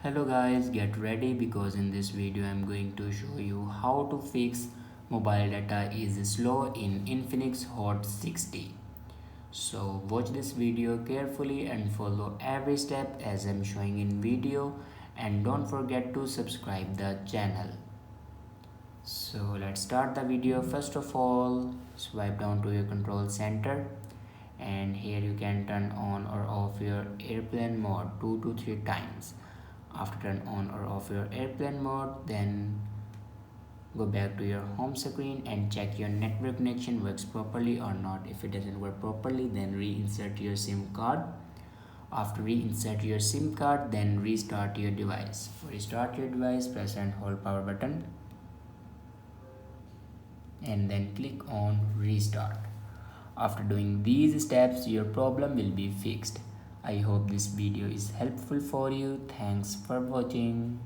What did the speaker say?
Hello guys, get ready because in this video I'm going to show you how to fix mobile data is slow in Infinix Hot 60. So watch this video carefully and follow every step as I'm showing in video, and don't forget to subscribe the channel. So let's start the video. First of all, swipe down to your control center, and here you can turn on or off your airplane mode 2 to 3 times. After turn on or off your airplane mode, then go back to your home screen and check your network connection works properly or not. If it doesn't work properly, then reinsert your SIM card. After reinsert your SIM card, then restart your device. For restart your device, press and hold power button and then click on restart. After doing these steps, your problem will be fixed. I hope this video is helpful for you. Thanks for watching.